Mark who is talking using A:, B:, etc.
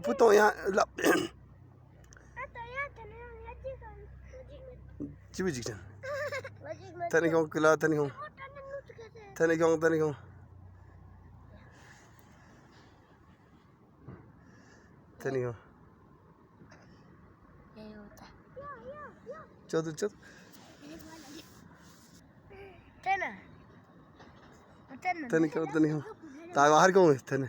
A: पुतो यहाँ ला चिबी जिक्सन तनी कौन किला तनी कौन चौधरी तनी कौन तावार कौन है तनी